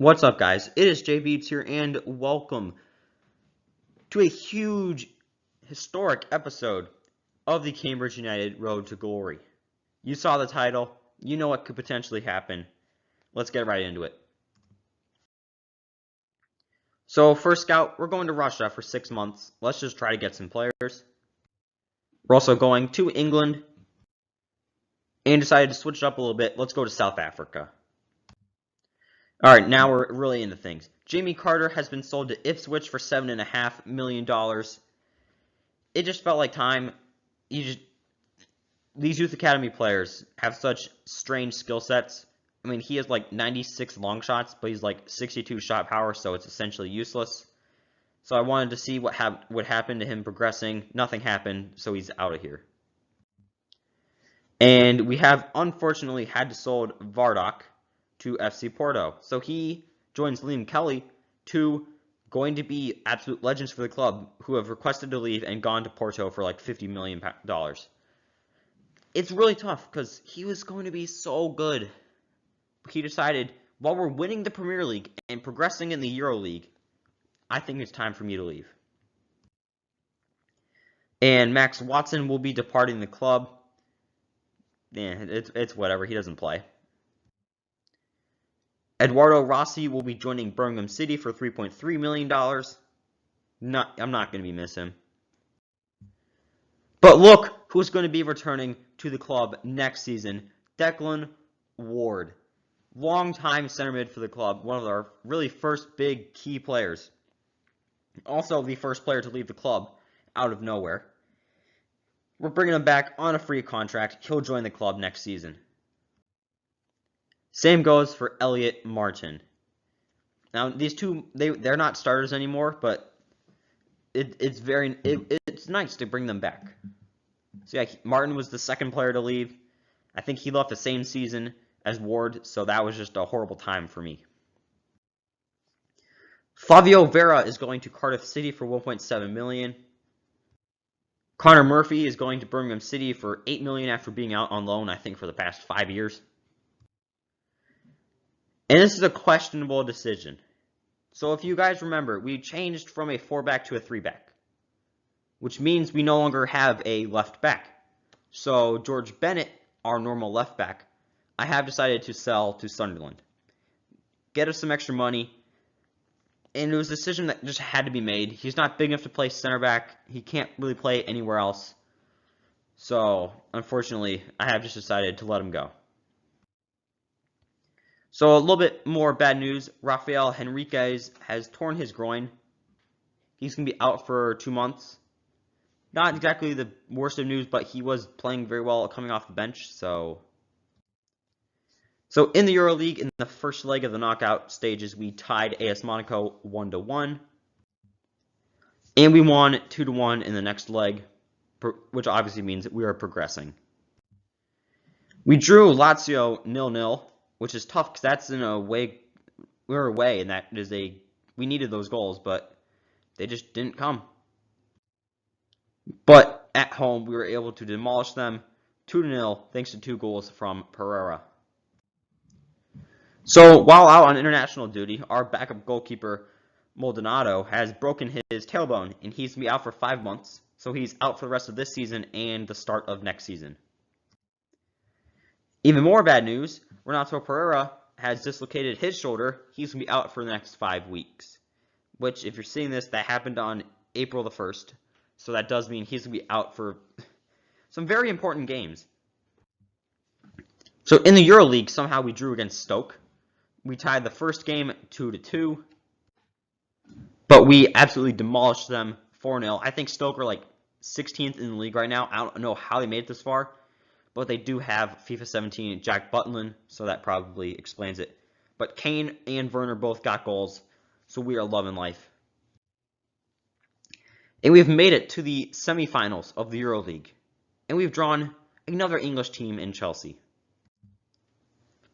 What's up, guys? It is JBeats here, and welcome to a huge, historic episode of the Cambridge United Road to Glory. You saw the title. You know what could potentially happen. Let's get right into it. So, first scout, we're going to Russia for 6 months. Let's just try to get some players. We're also going to England and decided to switch it up a little bit. Let's go to South Africa. Alright, now we're really into things. Jamie Carter has been sold to Ipswich for $7.5 million. It just felt like time. These youth academy players have such strange skill sets. I mean, he has like 96 long shots, but he's like 62 shot power, so it's essentially useless. So I wanted to see what would happen to him progressing. Nothing happened, so he's out of here. And we have, unfortunately, had to sold Vardock to FC Porto. So he joins Liam Kelly, two going to be absolute legends for the club who have requested to leave and gone to Porto for like $50 million. It's really tough because he was going to be so good. He decided, while we're winning the Premier League and progressing in the Euro League, I think it's time for me to leave. And Max Watson will be departing the club. Yeah, it's whatever. He doesn't play. Eduardo Rossi will be joining Birmingham City for $3.3 million. I'm not going to be missing him. But look who's going to be returning to the club next season. Declan Ward. Longtime center mid for the club. One of our really first big key players. Also the first player to leave the club out of nowhere. We're bringing him back on a free contract. He'll join the club next season. Same goes for Elliot Martin. Now these two, they're not starters anymore, but it's nice to bring them back. So yeah, Martin was the second player to leave. I think he left the same season as Ward, so that was just a horrible time for me. Flavio Vera is going to Cardiff City for $1.7 million. Connor Murphy is going to Birmingham City for $8 million after being out on loan, I think, for the past 5 years. And this is a questionable decision. So if you guys remember, we changed from a 4-back to a 3-back, which means we no longer have a left back. So George Bennett, our normal left back, I have decided to sell to Sunderland. Get us some extra money. And it was a decision that just had to be made. He's not big enough to play center back. He can't really play anywhere else. So, unfortunately, I have just decided to let him go. So, a little bit more bad news. Rafael Henriquez has torn his groin. He's going to be out for 2 months. Not exactly the worst of news, but he was playing very well coming off the bench. So in the EuroLeague, in the first leg of the knockout stages, we tied AS Monaco 1-1. And we won 2-1 in the next leg, which obviously means that we are progressing. We drew Lazio 0-0, which is tough because that's in a way, we're away, and that is we needed those goals, but they just didn't come. But at home, we were able to demolish them 2-0 thanks to 2 goals from Pereira. So, while out on international duty, our backup goalkeeper, Maldonado, has broken his tailbone, and he's going to be out for 5 months. So he's out for the rest of this season and the start of next season. Even more bad news, Renato Pereira has dislocated his shoulder. He's going to be out for the next 5 weeks. Which, if you're seeing this, that happened on April the 1st. So that does mean he's going to be out for some very important games. So in the EuroLeague, somehow we drew against Stoke. We tied the first game 2-2. But we absolutely demolished them 4-0. I think Stoke are like 16th in the league right now. I don't know how they made it this far. But they do have FIFA 17 Jack Butland, so that probably explains it. But Kane and Werner both got goals, so we are loving life. And we've made it to the semifinals of the EuroLeague. And we've drawn another English team in Chelsea.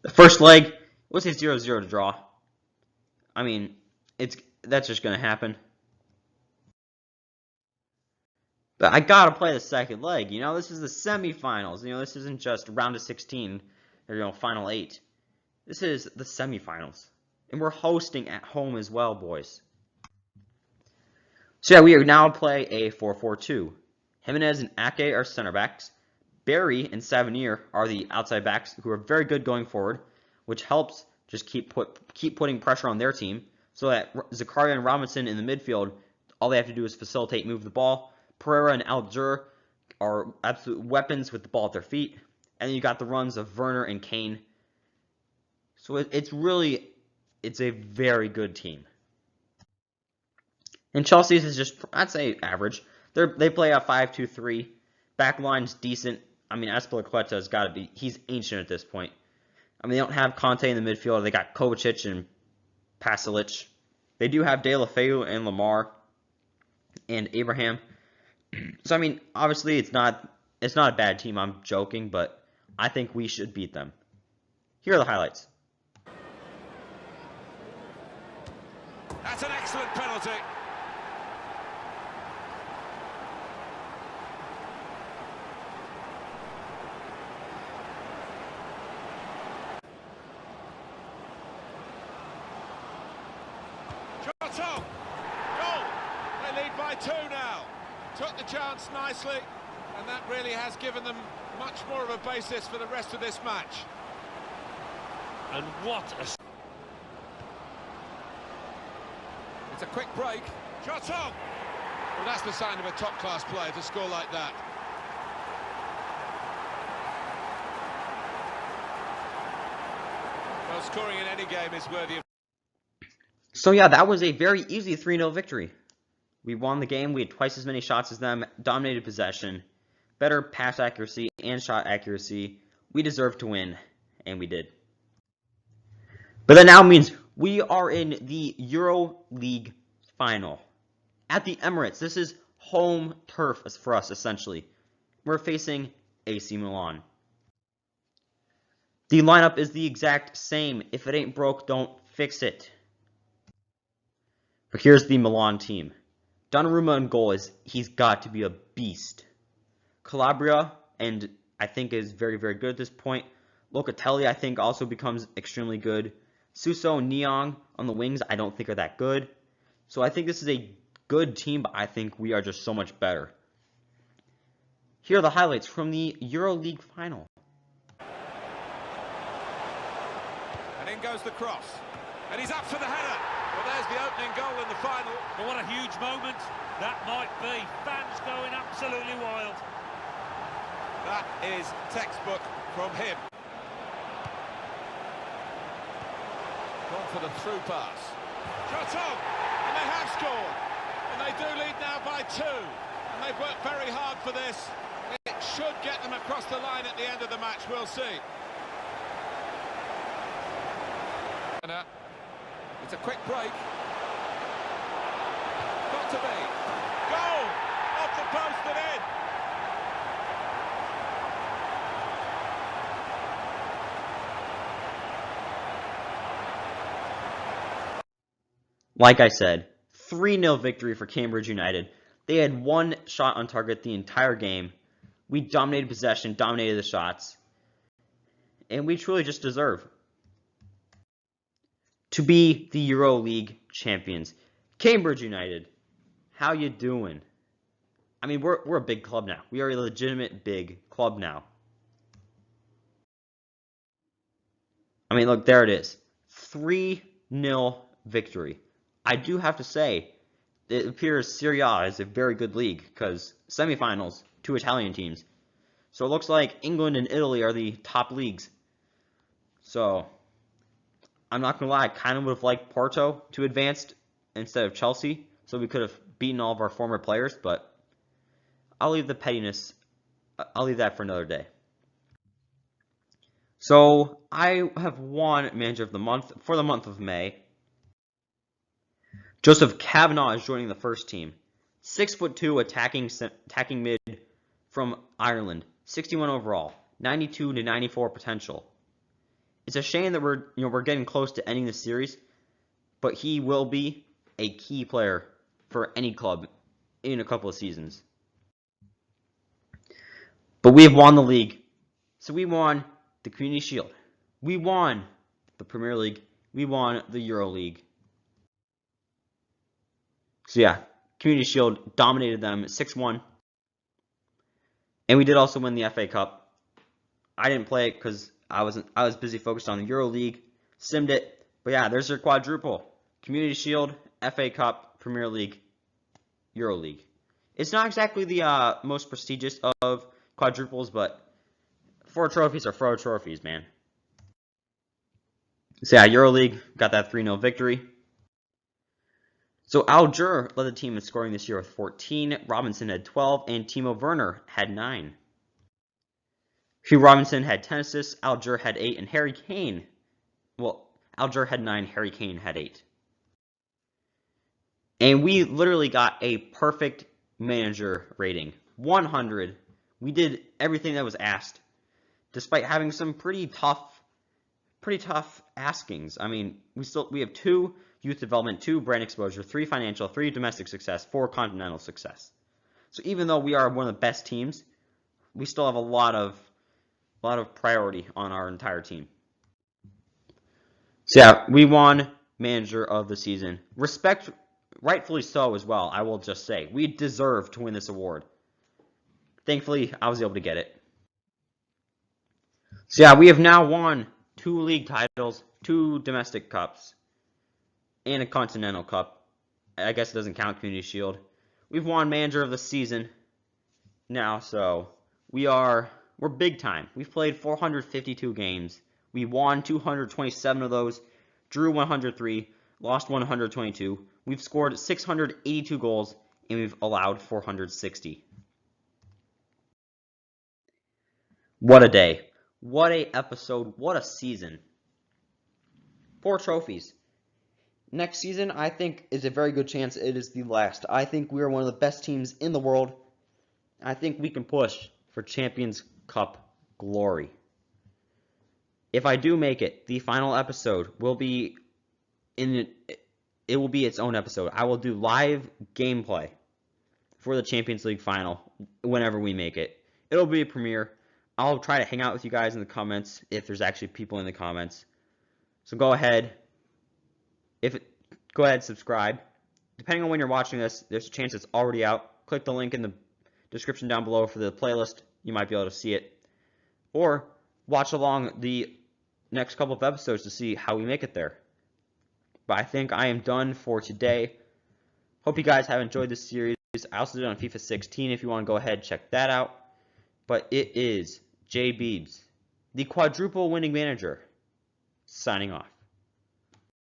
The first leg was a 0-0 to draw. I mean, that's just going to happen. But I got to play the second leg. You know, this is the semifinals. You know, this isn't just round of 16 or, final 8. This is the semifinals. And we're hosting at home as well, boys. So yeah, we are now play a 4-4-2. Jimenez and Ake are center backs. Barry and Savanier are the outside backs who are very good going forward, which helps just keep putting pressure on their team so that Zakaria and Robinson in the midfield, all they have to do is facilitate, move the ball. Pereira and Alger are absolute weapons with the ball at their feet. And then you got the runs of Werner and Kane. So it's a very good team. And Chelsea's is just, I'd say, average. They play a 5-2-3. Back line's decent. I mean, Azpilicueta has got to be, he's ancient at this point. I mean, they don't have Conte in the midfield. They got Kovacic and Pasalic. They do have De La Feu and Lamar and Abraham. So, I mean, obviously, it's not a bad team. I'm joking, but I think we should beat them. Here are the highlights. That's an excellent penalty. Goal! They lead by 2 now. Took the chance nicely, and that really has given them much more of a basis for the rest of this match. And what a... It's a quick break. Shot on! Well, that's the sign of a top-class player to score like that. Well, scoring in any game is worthy of... So yeah, that was a very easy 3-0 victory. We won the game, we had twice as many shots as them, dominated possession, better pass accuracy and shot accuracy. We deserved to win, and we did. But that now means we are in the Euro League final. At the Emirates, this is home turf for us, essentially. We're facing AC Milan. The lineup is the exact same. If it ain't broke, don't fix it. But here's the Milan team. Donnarumma in goal he's got to be a beast. Calabria, and I think is very, very good at this point. Locatelli, I think, also becomes extremely good. Suso and Niang on the wings, I don't think are that good. So I think this is a good team, but I think we are just so much better. Here are the highlights from the Euro League final. And in goes the cross. And he's up for the header. Well, there's the opening goal in the final. But what a huge moment that might be. Fans going absolutely wild. That is textbook from him. Gone for the through pass. Shot on! And they have scored. And they do lead now by 2. And they've worked very hard for this. It should get them across the line at the end of the match. We'll see. It's a quick break. Got to be. Goal! Off the post and in. Like I said, 3-0 victory for Cambridge United. They had 1 shot on target the entire game. We dominated possession, dominated the shots. And we truly just deserve to be the Euro League champions. Cambridge United, how you doing? I mean, we're a big club now. We are a legitimate big club now. I mean, look, there it is. 3-0 victory. I do have to say, it appears Serie A is a very good league because semifinals, 2 Italian teams. So it looks like England and Italy are the top leagues. So I'm not going to lie, I kind of would have liked Porto to advance instead of Chelsea, so we could have beaten all of our former players, but I'll leave the pettiness, I'll leave that for another day. So I have one manager of the month for the month of May. Joseph Kavanagh is joining the first team. 6'2", attacking mid from Ireland. 61 overall, 92 to 94 potential. It's a shame that we're getting close to ending the series, but he will be a key player for any club in a couple of seasons. But we have won the league. So we won the Community Shield. We won the Premier League, we won the EuroLeague. So yeah, Community Shield dominated them 6-1. And we did also win the FA Cup. I didn't play it because I was busy focused on the EuroLeague, simmed it. But yeah, there's your quadruple. Community Shield, FA Cup, Premier League, EuroLeague. It's not exactly the most prestigious of quadruples, but 4 trophies are 4 trophies, man. So yeah, EuroLeague got that 3-0 victory. So Alger led the team in scoring this year with 14, Robinson had 12, and Timo Werner had 9. Hugh Robinson had 10 assists, Alger had 8, and Harry Kane, well, Alger had 9, Harry Kane had 8. And we literally got a perfect manager rating, 100. We did everything that was asked, despite having some pretty tough askings. I mean, we have 2 youth development, 2 brand exposure, 3 financial, 3 domestic success, 4 continental success. So even though we are one of the best teams, we still have a lot of priority on our entire team. So yeah, we won manager of the season. Rightfully so as well, I will just say. We deserve to win this award. Thankfully, I was able to get it. So yeah, we have now won 2 league titles, 2 domestic cups, and a Continental Cup. I guess it doesn't count Community Shield. We've won Manager of the Season now, so we're big time. We've played 452 games. We won 227 of those, drew 103, lost 122. We've scored 682 goals, and we've allowed 460. What a day. What a episode. What a season. 4 trophies. Next season, I think, is a very good chance it is the last. I think we are one of the best teams in the world. I think we can push for Champions Cup glory. If I do make it, the final episode will be it will be its own episode. I will do live gameplay for the Champions League final whenever we make it. It'll be a premiere. I'll try to hang out with you guys in the comments if there's actually people in the comments. So go ahead. Go ahead, subscribe. Depending on when you're watching this, there's a chance it's already out. Click the link in the description down below for the playlist. You might be able to see it. Or watch along the next couple of episodes to see how we make it there. But I think I am done for today. Hope you guys have enjoyed this series. I also did it on FIFA 16 if you want to go ahead, check that out. But it is J Beebs, the quadruple winning manager, signing off.